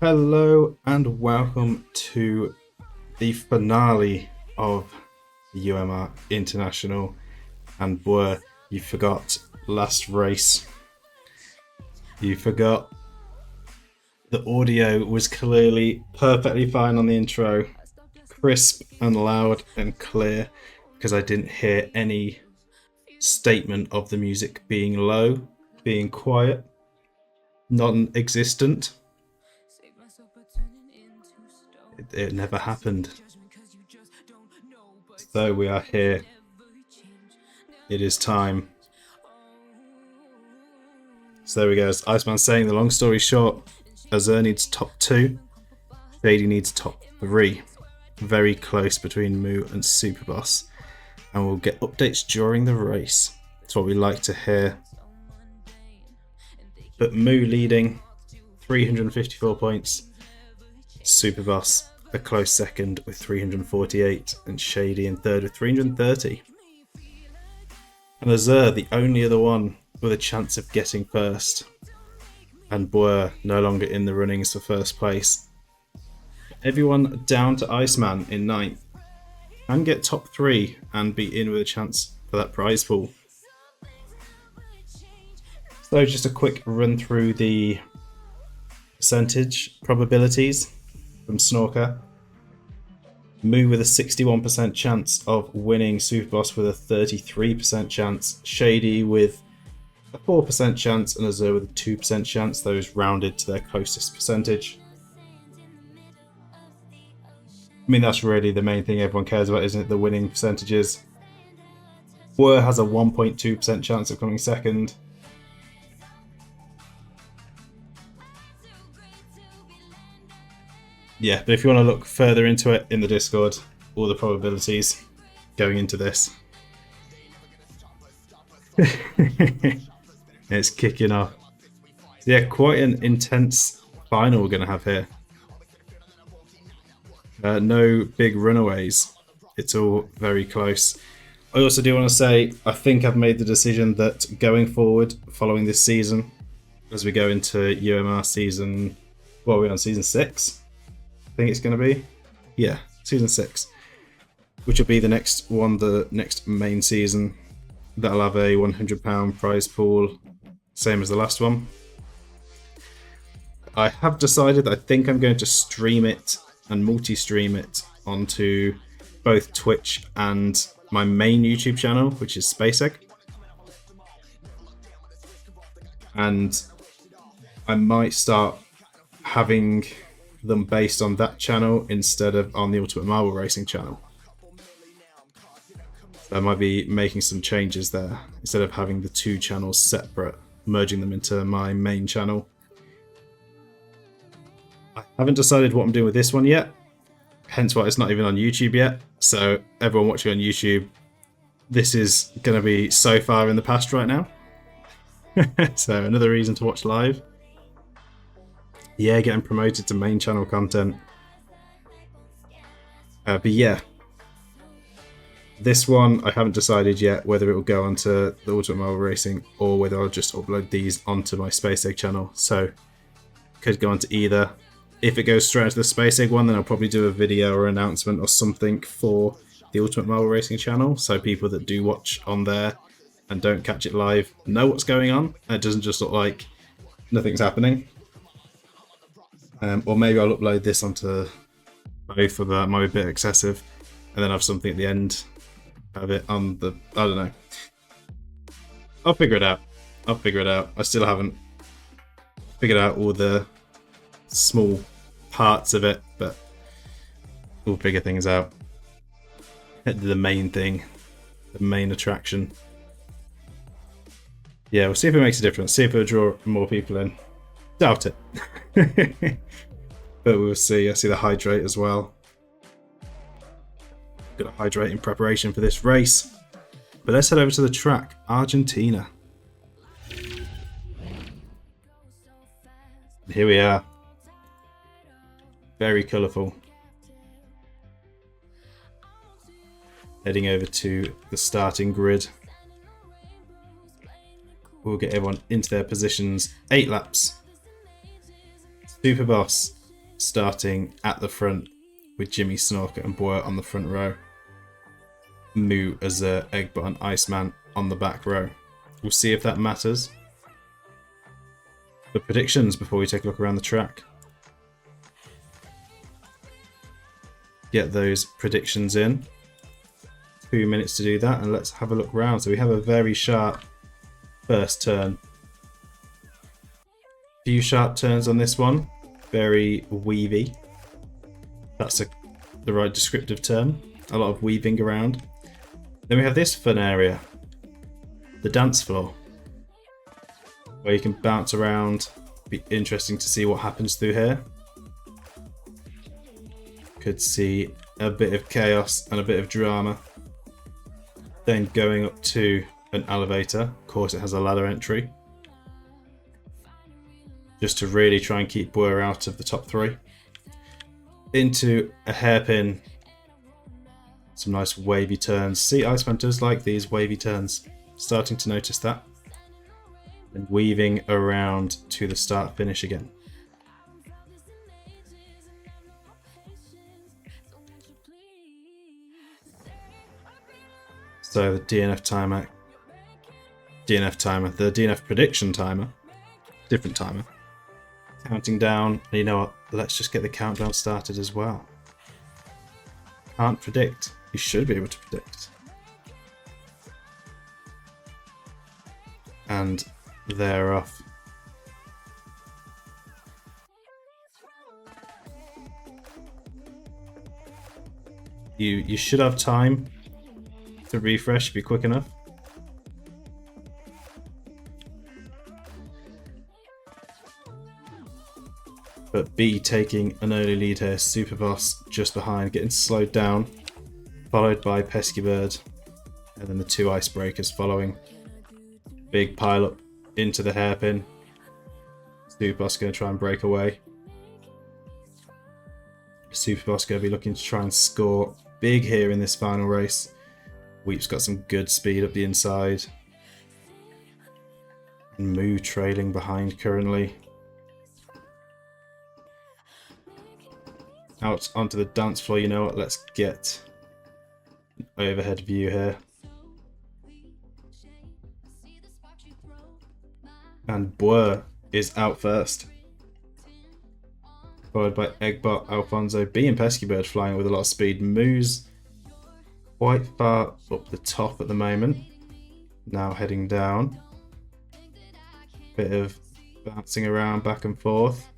Hello and welcome to the finale of the UMR International. And boy, you forgot last race. You forgot the audio was clearly perfectly fine on the intro, crisp and loud and clear, because I didn't hear any statement of the music being low, being quiet, non-existent. It never happened. So we are here. It is time. So there we go. As Iceman saying, the long story short, Azur needs top 2, Shady needs top 3. Very close between Moo and Superboss. And we'll get updates during the race. That's what we like to hear. But Moo leading, 354 points. Superboss a close second with 348, and Shady in third with 330. And Azur, the only other one with a chance of getting first. And Boer no longer in the runnings for first place. Everyone down to Iceman in 9th can get top 3 and be in with a chance for that prize pool. So just a quick run through the percentage probabilities from Snorker. Moo with a 61% chance of winning, Superboss with a 33% chance, Shady with a 4% chance, and Azur with a 2% chance, those rounded to their closest percentage. I mean, that's really the main thing everyone cares about, isn't it? The winning percentages. Whir has a 1.2% chance of coming second. Yeah, but if you want to look further into it in the Discord, all the probabilities going into this. It's kicking off. So yeah, quite an intense final we're going to have here. No big runaways. It's all very close. I also do want to say, I think I've made the decision that going forward, following this season, as we go into UMR season, what are we on, season 6? I think it's going to be, yeah, season 6, which will be the next one, the next main season. That'll have a £100 prize pool, same as the last one. I have decided I think I'm going to stream it and multi-stream it onto both Twitch and my main YouTube channel, which is SpaceEgg. And I might start having them based on that channel instead of on the Ultimate Marble Racing channel. So I might be making some changes there instead of having the two channels separate, merging them into my main channel. I haven't decided what I'm doing with this one yet, hence why it's not even on YouTube yet. So everyone watching on YouTube, this is going to be so far in the past right now. So another reason to watch live. Yeah, getting promoted to main channel content. But yeah, this one I haven't decided yet whether it will go onto the Ultimate Marble Racing or whether I'll just upload these onto my SpaceEgg channel. So could go onto either. If it goes straight to the SpaceEgg one, then I'll probably do a video or announcement or something for the Ultimate Marble Racing channel, so people that do watch on there and don't catch it live know what's going on. It doesn't just look like nothing's happening. Or maybe I'll upload this onto both, of that might be a bit excessive, and then have something at the end of it on the, I don't know. I'll figure it out. I still haven't figured out all the small parts of it, but we'll figure things out. The main thing, the main attraction. Yeah, we'll see if it makes a difference. See if it'll draw more people in. Doubt it. But we'll see. I see the hydrate as well. Got to hydrate in preparation for this race. But let's head over to the track, Argentina. Here we are. Very colourful. Heading over to the starting grid. We'll get everyone into their positions. 8 laps. Superboss starting at the front with Jimmy Snorker and Boer on the front row. Moo as a Eggbot and Iceman on the back row. We'll see if that matters. The predictions before we take a look around the track. Get those predictions in. 2 minutes to do that, and let's have a look round. So we have a very sharp first turn. Few sharp turns on this one. Very weavy. That's the right descriptive term. A lot of weaving around. Then we have this fun area. The dance floor. Where you can bounce around. Be interesting to see what happens through here. Could see a bit of chaos and a bit of drama. Then going up to an elevator. Of course it has a ladder entry. Just to really try and keep Boer out of the top 3. Into a hairpin. Some nice wavy turns. See, Iceman does like these wavy turns. Starting to notice that. And weaving around to the start finish again. So the DNF timer, the DNF prediction timer, different timer. Counting down, and you know what, let's just get the countdown started as well. Can't predict, you should be able to predict. And they're off. You should have time to refresh if you're quick enough. But B taking an early lead here, Superboss just behind, getting slowed down, followed by Pesky Bird, and then the 2 icebreakers following. Big pile up into the hairpin. Superboss going to try and break away. Superboss going to be looking to try and score big here in this final race. Weep's got some good speed up the inside. And Moo trailing behind currently. Out onto the dance floor, you know what, let's get an overhead view here. And Boer is out first. Followed by Eggbot, Alfonso, B and Pesky Bird flying with a lot of speed. Moo's quite far up the top at the moment. Now heading down. Bit of bouncing around back and forth.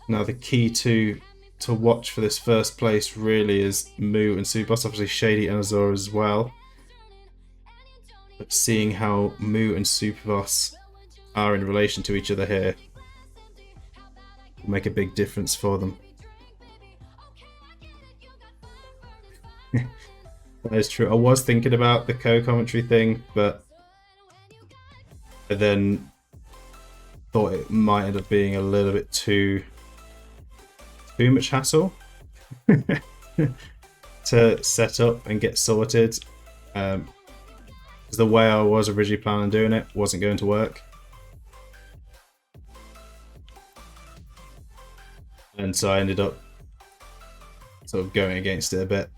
Now the key to watch for this first place really is Moo and Superboss, obviously Shady and Azora as well. But seeing how Moo and Superboss are in relation to each other here will make a big difference for them. That is true. I was thinking about the co-commentary thing, but I then thought it might end up being a little bit too much hassle to set up and get sorted. Because the way I was originally planning on doing it wasn't going to work. And so I ended up sort of going against it a bit.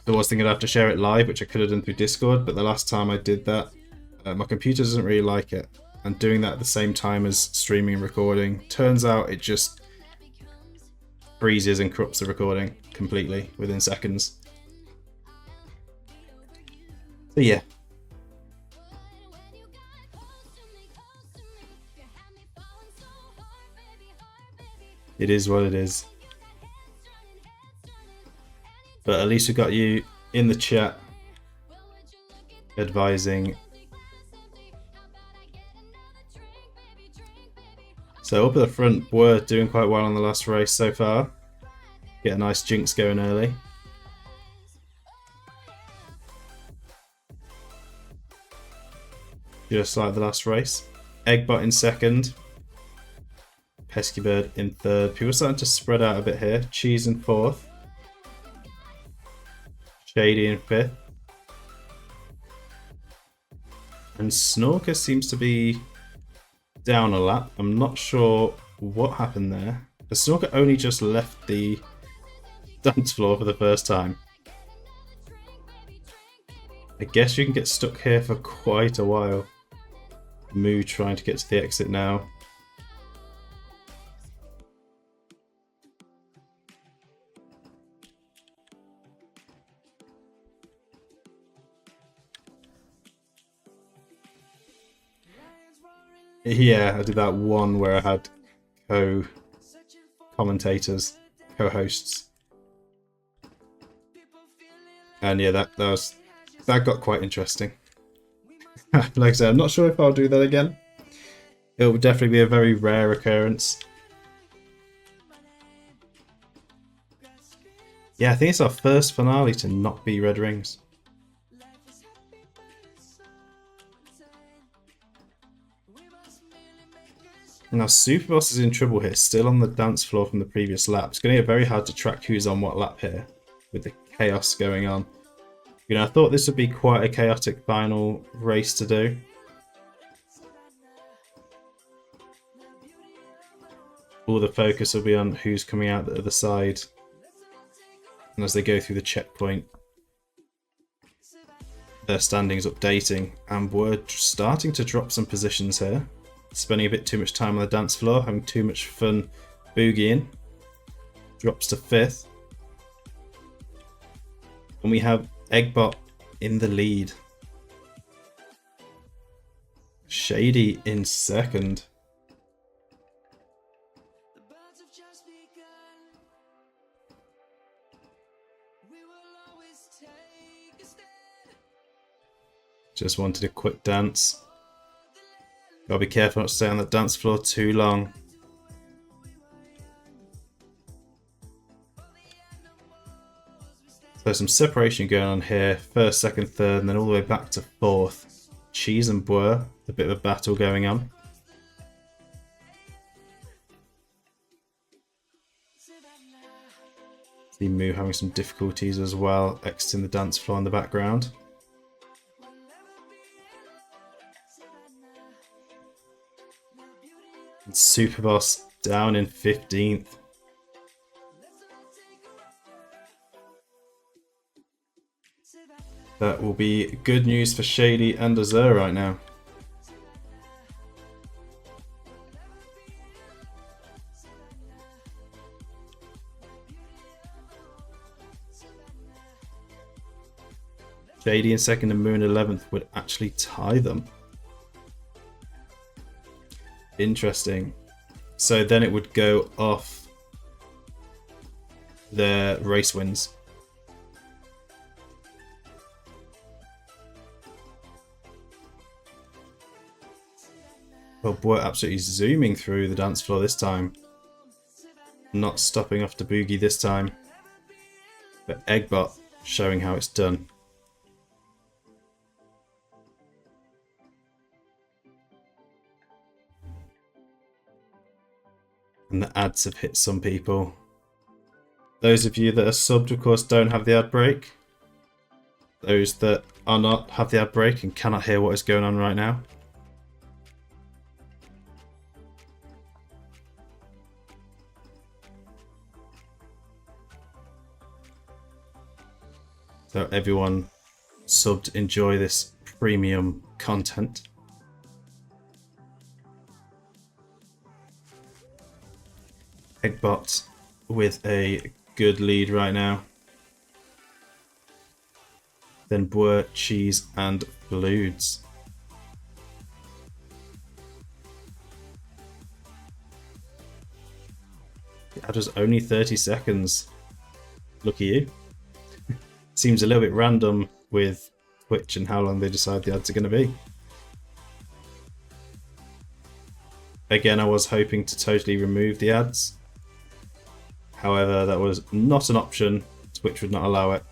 I was thinking I'd have to share it live, which I could have done through Discord, but the last time I did that, my computer doesn't really like it. And doing that at the same time as streaming and recording, turns out it just freezes and corrupts the recording completely within seconds. So yeah. It is what it is. But at least we got you in the chat advising. So up at the front, we're doing quite well on the last race so far. Get a nice jinx going early. Just like the last race. Eggbot in second. Pesky Bird in third. People are starting to spread out a bit here. Cheese in fourth. Shady in 5th. And Snorker seems to be down a lap. I'm not sure what happened there. The Snorker only just left the dance floor for the first time. I guess you can get stuck here for quite a while. Moo trying to get to the exit now. Yeah, I did that one where I had co-commentators, co-hosts. And yeah, that got quite interesting. Like I said, I'm not sure if I'll do that again. It will definitely be a very rare occurrence. Yeah, I think it's our first finale to not be red rings. Now Superboss is in trouble here, still on the dance floor from the previous lap. It's going to get very hard to track who's on what lap here, with the chaos going on. You know, I thought this would be quite a chaotic final race to do. All the focus will be on who's coming out the other side. And as they go through the checkpoint, their standings updating, and we're starting to drop some positions here. Spending a bit too much time on the dance floor, having too much fun boogieing. Drops to 5th. And we have Eggbot in the lead. Shady in 2nd. Just wanted a quick dance. Gotta be careful not to stay on the dance floor too long. So some separation going on here. 1st, 2nd, 3rd, and then all the way back to 4th. Cheese and Boer, a bit of a battle going on. See Moo having some difficulties as well, exiting the dance floor in the background. And Superboss down in 15th. That will be good news for Shady and Azur right now. Shady in 2nd and Moo in 11th would actually tie them. Interesting. So then it would go off their race wins. Well, Boer absolutely zooming through the dance floor this time. Not stopping off to boogie this time. But Eggbot showing how it's done. And the ads have hit some people. Those of you that are subbed, of course, don't have the ad break. Those that are not have the ad break and cannot hear what is going on right now. So everyone subbed, enjoy this premium content. Eggbot with a good lead right now. Then Boer, Cheese and Fludes. That was only 30 seconds. Lucky you. Seems a little bit random with Twitch and how long they decide the ads are going to be. Again, I was hoping to totally remove the ads. However, that was not an option. Twitch would not allow it.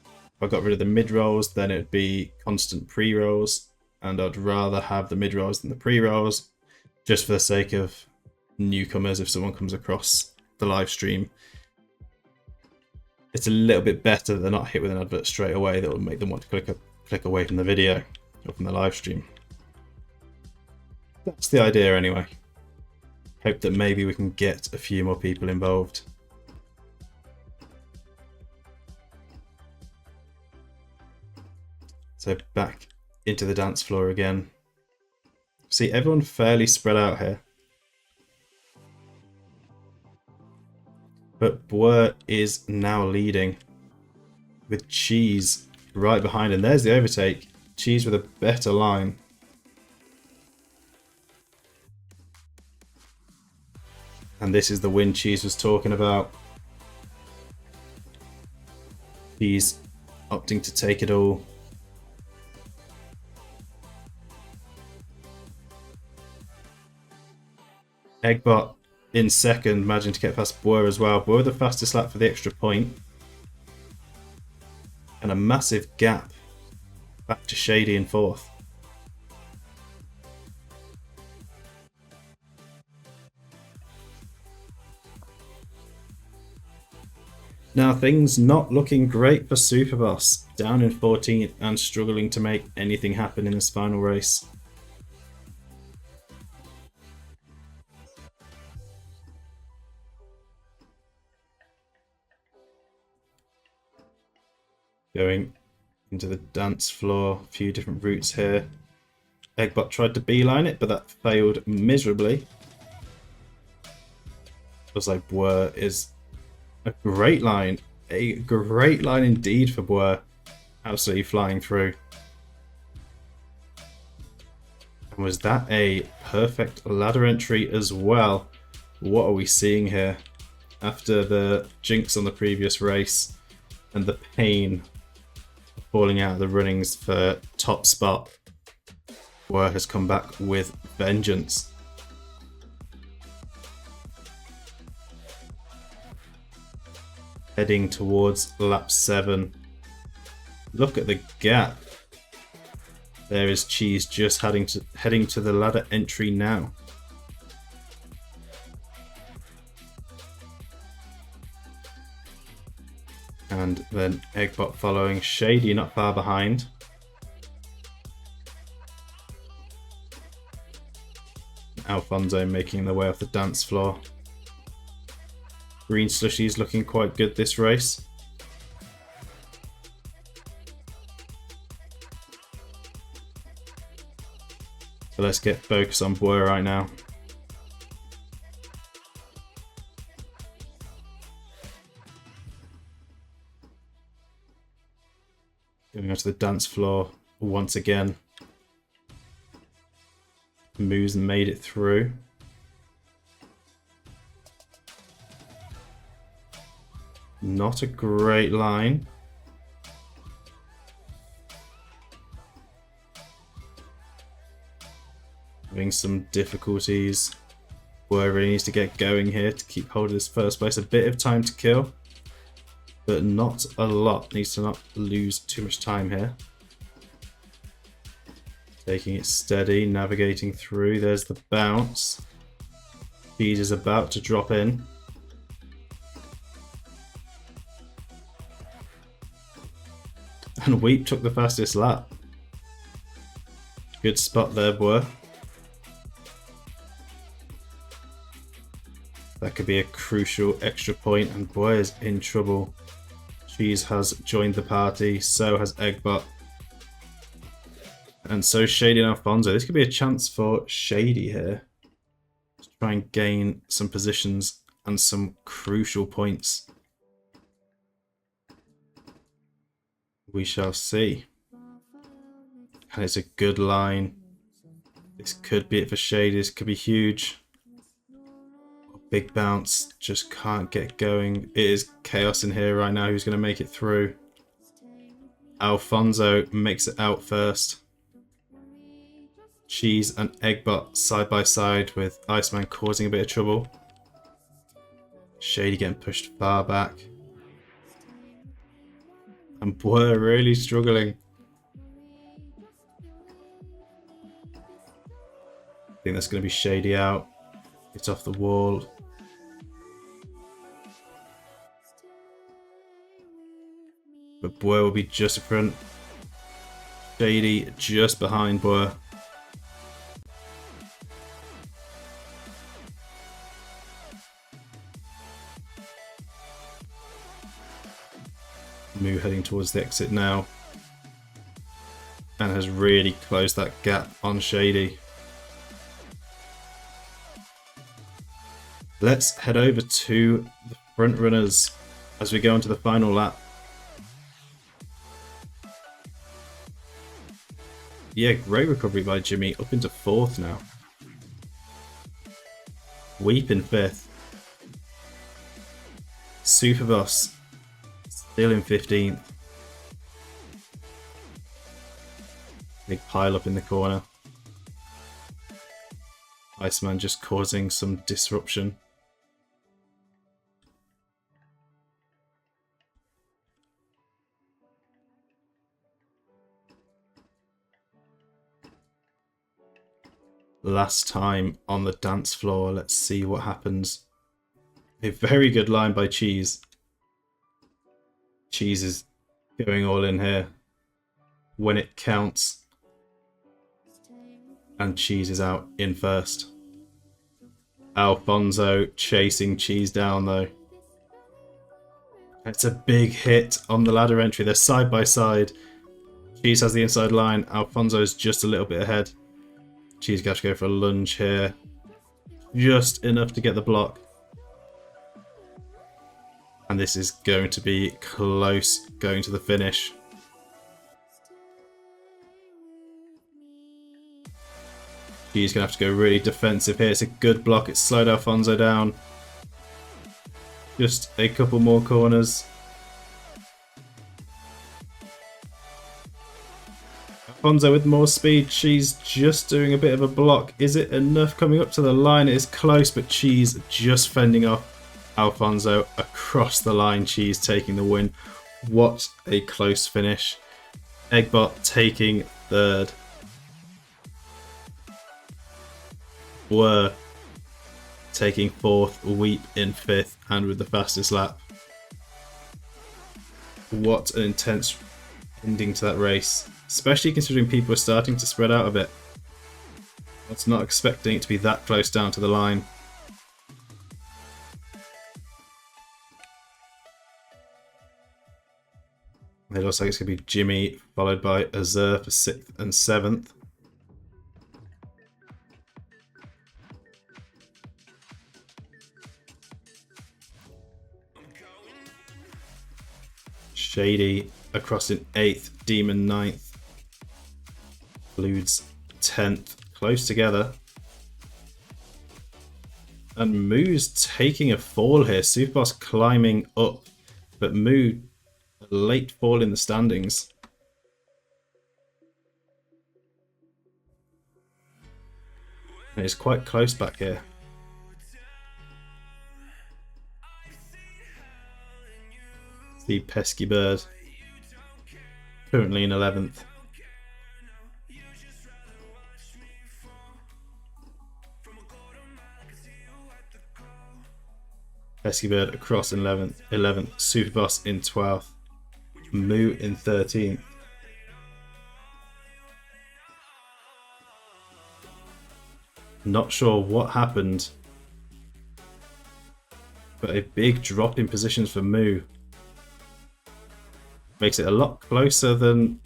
If I got rid of the mid-rolls, then it would be constant pre-rolls. And I'd rather have the mid-rolls than the pre-rolls, just for the sake of newcomers if someone comes across the live stream. it's a little bit better that they're not hit with an advert straight away that will make them want to click away from the video or from the live stream. That's the idea anyway. Hope that maybe we can get a few more people involved. So back into the dance floor again. See, everyone fairly spread out here. But Boer is now leading with Cheese right behind him. There's the overtake. Cheese with a better line. And this is the win Cheese was talking about. He's opting to take it all. Eggbot in second, managing to get past Boer as well. Boer the fastest lap for the extra point. And a massive gap back to Shady in fourth. Now things not looking great for Superboss. Down in 14th and struggling to make anything happen in this final race. Going into the dance floor, a few different routes here. Eggbot tried to beeline it, but that failed miserably. Looks like Boer is a great line indeed for Boer. Absolutely flying through. And was that a perfect ladder entry as well? What are we seeing here? After the jinx on the previous race and the pain falling out of the runnings for top spot, Boer has come back with vengeance. Heading towards lap 7. Look at the gap. There is Cheese just heading to the ladder entry now. And then Eggbot following. Shady not far behind. Alfonso making their way off the dance floor. Green Slushy's looking quite good this race. So let's get focused on Boer right now. Going onto the dance floor once again. Moves and made it through. Not a great line. Having some difficulties. Boer really needs to get going here to keep hold of this first place. A bit of time to kill, but not a lot. Needs to not lose too much time here. Taking it steady, navigating through. There's the bounce. Cheese is about to drop in. And Weep took the fastest lap. Good spot there, Boer. That could be a crucial extra point, and Boer is in trouble. Cheese has joined the party, so has Eggbot. And so Shady and Alfonso. This could be a chance for Shady here to try and gain some positions and some crucial points. We shall see. And it's a good line. This could be it for Shady. This could be huge. Big bounce. Just can't get going. It is chaos in here right now. Who's going to make it through? Alfonso makes it out first. Cheese and Eggbot side by side with Iceman causing a bit of trouble. Shady getting pushed far back. And Boer really struggling. I think that's going to be Shady out. It's off the wall. Boer will be just in front. Shady just behind Boer. Moo heading towards the exit now. And has really closed that gap on Shady. Let's head over to the front runners as we go into the final lap. Yeah, great recovery by Jimmy, up into 4th now. Weep in 5th. Superboss still in 15th. Big pile up in the corner. Iceman just causing some disruption. Last time on the dance floor. Let's see what happens. A very good line by Cheese. Cheese is going all in here when it counts. And Cheese is out in 1st. Alfonso chasing Cheese down though. It's a big hit on the ladder entry. They're side by side. Cheese has the inside line. Alfonso is just a little bit ahead. Cheese got to go for a lunge here. Just enough to get the block. And this is going to be close going to the finish. Cheese going to have to go really defensive here. It's a good block. It's slowed Alfonso down. Just a couple more corners. Alfonso with more speed. Cheese just doing a bit of a block. Is it enough coming up to the line? It is close, but Cheese just fending off Alfonso across the line. Cheese taking the win. What a close finish. Eggbot taking 3rd. Were taking 4th. Weep in 5th and with the fastest lap. What an intense ending to that race. Especially considering people are starting to spread out a bit. I was not expecting it to be that close down to the line. It looks like it's going to be Jimmy, followed by Azur for 6th and 7th. Shady across in 8th, Demon 9th. Blues 10th, close together. And Moo's taking a fall here. Superboss climbing up, but Moo, a late fall in the standings. And it's quite close back here. The pesky bird, currently in 11th. Pesky bird across in 11th. Superboss in 12th. Moo in 13th. Not sure what happened, but a big drop in positions for Moo. Makes it a lot closer than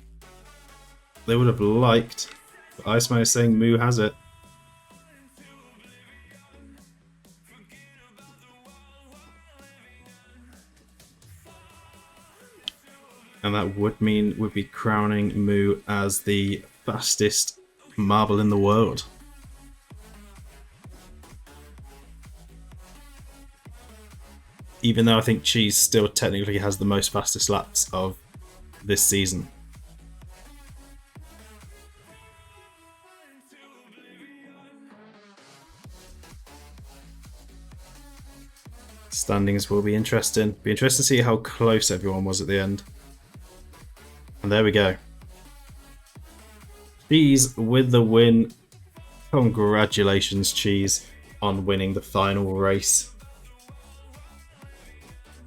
they would have liked. But Iceman is saying Moo has it. And that would mean we'd be crowning Moo as the fastest marble in the world. Even though I think Cheese still technically has the most fastest laps of this season. Standings will be interesting. Be interesting to see how close everyone was at the end. And there we go. Cheese with the win. Congratulations, Cheese, on winning the final race.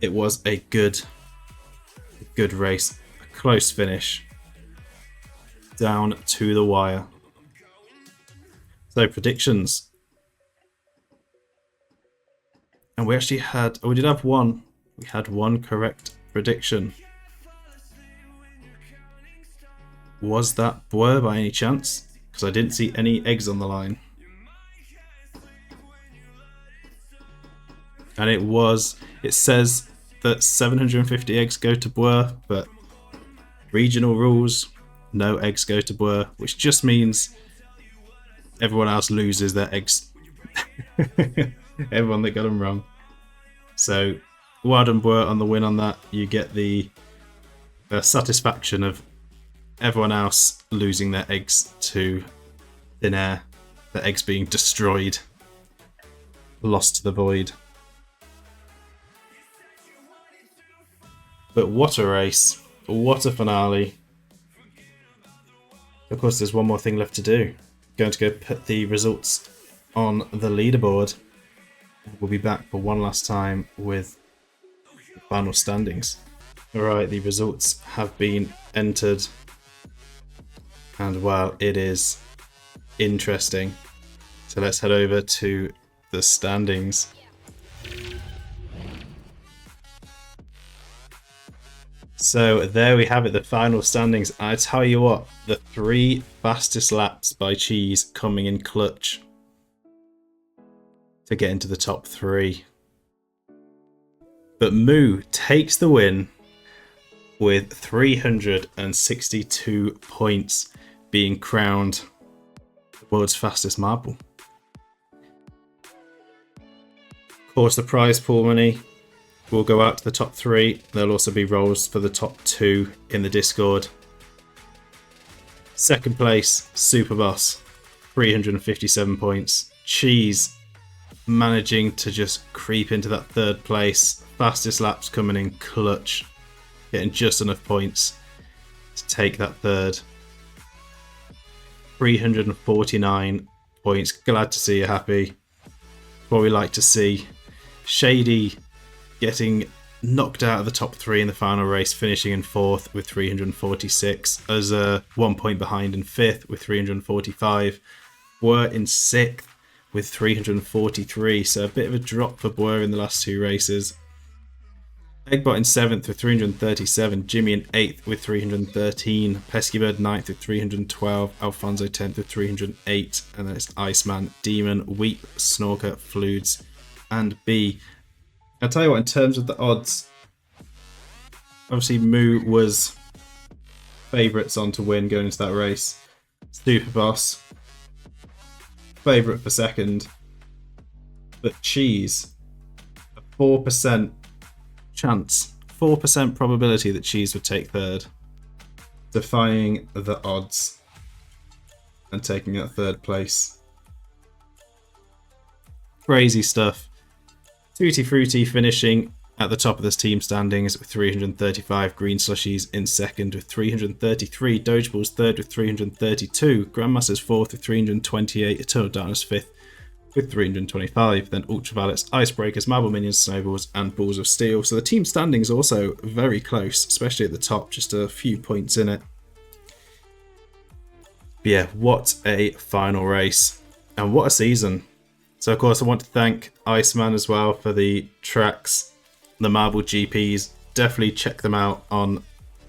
It was a good race. close finish. Down to the wire. So predictions. And we actually had, we did have one. We had one correct prediction. Was that Boer by any chance? Because I didn't see any eggs on the line. And it says that 750 eggs go to Boer, but regional rules, no eggs go to Boer, which just means everyone else loses their eggs. Everyone that got them wrong. So, well done Boer on the win on that. You get the satisfaction of everyone else losing their eggs to thin air, their eggs being destroyed, lost to the void. But what a race, what a finale. Of course, there's one more thing left to do. Going to go put the results on the leaderboard. We'll be back for one last time with the final standings. Alright, the results have been entered. And well, it is interesting. So let's head over to the standings. So there we have it, the final standings. I tell you what, the 3 fastest laps by Cheese coming in clutch to get into the top 3. But Moo takes the win with 362 points, being crowned the world's fastest marble. Of course, the prize pool money will go out to the top 3. There'll also be rolls for the top 2 in the Discord. Second place, Super Boss, 357 points. Cheese managing to just creep into that 3rd place. Fastest laps coming in clutch, getting just enough points to take that 3rd. 349 points. Glad to see you happy. What we like to see. Shady getting knocked out of the top 3 in the final race, finishing in 4th with 346. As 1 point behind in 5th with 345. Were in 6th with 343, so a bit of a drop for Boer in the last 2 races. Eggbot in 7th with 337, Jimmy in 8th with 313, Peskybird 9th with 312, Alfonso 10th with 308, and then it's Iceman, Demon, Weep, Snorker, Fluids, and B. I'll tell you what, in terms of the odds, obviously Moo was favourites on to win going into that race. Super Boss, favourite for 2nd, but Cheese, a 4% chance, 4% probability that Cheese would take 3rd, defying the odds and taking that 3rd place. Crazy stuff. Tutti Frutti finishing at the top of this team standings with 335, Green Slushies in 2nd with 333, Dogeballs 3rd with 332, Grandmasters 4th with 328, Eternal Darkness 5th with 325, then Ultraviolets, Icebreakers, Marble Minions, Snowballs, and Balls of Steel. So the team standings also very close, especially at the top, just a few points in it. But yeah, what a final race, and what a season. So of course I want to thank Iceman as well for the tracks, the Marble GPs. Definitely check them out on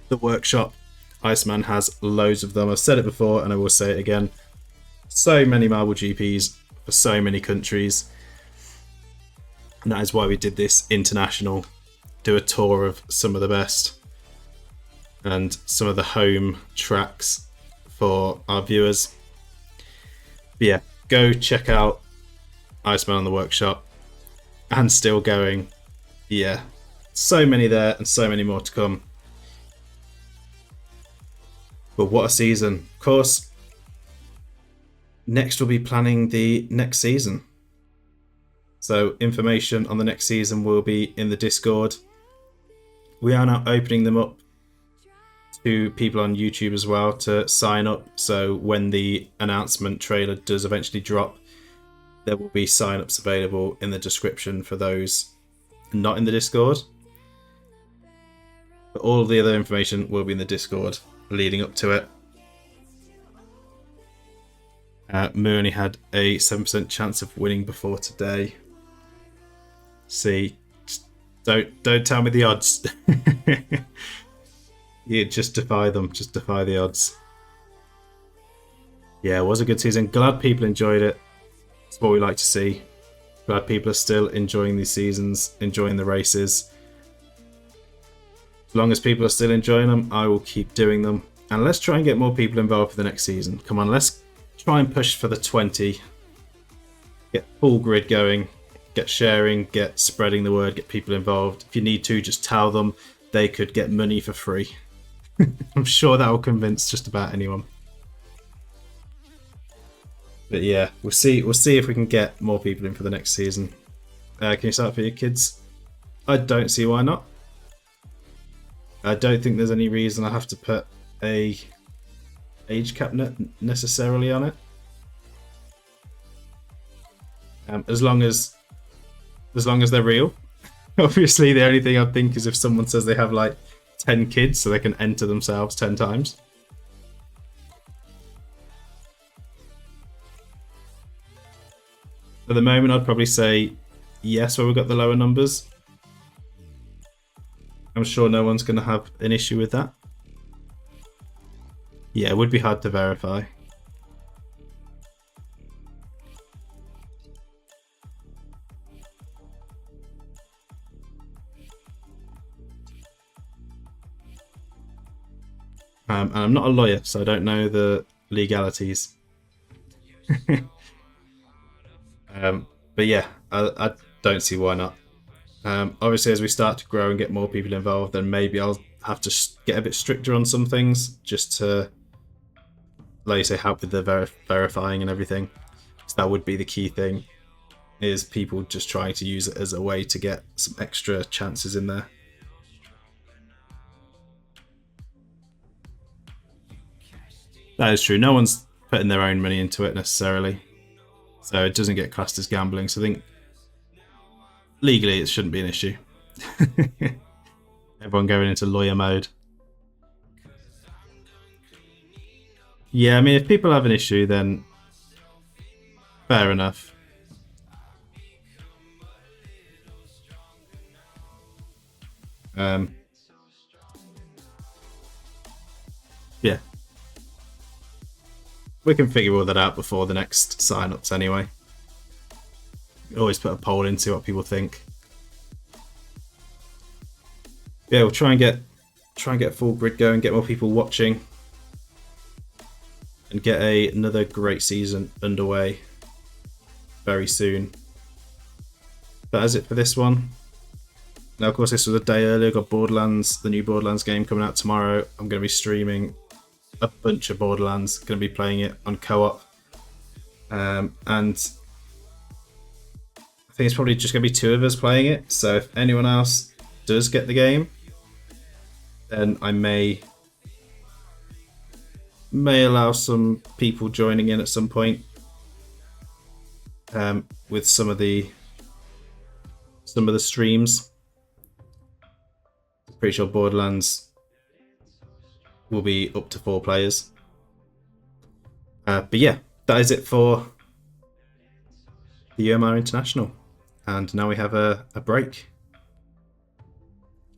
the workshop. Iceman has loads of them. I've said it before and I will say it again. So many Marble GPs for so many countries. And that is why we did this international. Do a tour of some of the best and some of the home tracks for our viewers. But yeah, go check out Iceman on the workshop, and still going. Yeah, so many there and so many more to come. But what a season. Of course, next we'll be planning the next season. So information on the next season will be in the Discord. We are now opening them up to people on YouTube as well to sign up. So when the announcement trailer does eventually drop, there will be sign-ups available in the description for those not in the Discord. But all of the other information will be in the Discord leading up to it. Moo only had a 7% chance of winning before today. See, don't tell me the odds. Yeah, just defy them. Just defy the odds. Yeah, it was a good season. Glad people enjoyed it. That's what we like to see. Glad people are still enjoying these seasons, enjoying the races. As long as people are still enjoying them, I will keep doing them. And let's try and get more people involved for the next season. Come on, let's try and push for the 20. Get full grid going. Get sharing, get spreading the word, get people involved. If you need to, just tell them they could get money for free. I'm sure that will convince just about anyone. But yeah, we'll see if we can get more people in for the next season. Can you start for your kids? I don't see why not. I don't think there's any reason I have to put a age cap necessarily on it. As long as they're real. Obviously, the only thing I think is if someone says they have like 10 kids so they can enter themselves 10 times. At the moment, I'd probably say yes where we've got the lower numbers. I'm sure no one's going to have an issue with that. Yeah, it would be hard to verify. And I'm not a lawyer, so I don't know the legalities. But yeah, I don't see why not. Obviously, as we start to grow and get more people involved, then maybe I'll have to get a bit stricter on some things, just to, like you say, help with the verifying and everything. So that would be the key thing, is people just trying to use it as a way to get some extra chances in there. That is true. No one's putting their own money into it necessarily, so it doesn't get classed as gambling. So I think legally it shouldn't be an issue. Everyone going into lawyer mode. Yeah, I mean, if people have an issue, then fair enough. Yeah. We can figure all that out before the next sign-ups anyway. Always put a poll in, see what people think. Yeah, we'll try and get full grid going, get more people watching, and get another great season underway very soon. That is it for this one. Now, of course, this was a day earlier. Got Borderlands, the new Borderlands game coming out tomorrow. I'm going to be streaming a bunch of Borderlands. Going to be playing it on co-op, and I think it's probably just going to be 2 of us playing it. So if anyone else does get the game, then I may allow some people joining in at some point, with some of the streams. Pretty sure Borderlands will be up to 4 players. But yeah, that is it for the UMR International. And now we have a break.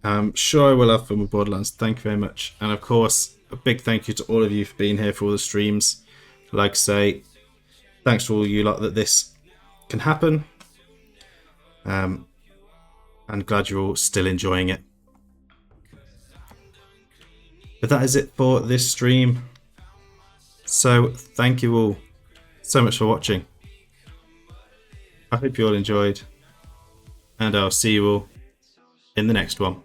I'm sure I will have fun with Borderlands. Thank you very much. And of course, a big thank you to all of you for being here for all the streams. Like I say, thanks to all you lot that this can happen. And glad you're all still enjoying it. But that is it for this stream. So thank you all so much for watching. I hope you all enjoyed, and I'll see you all in the next one.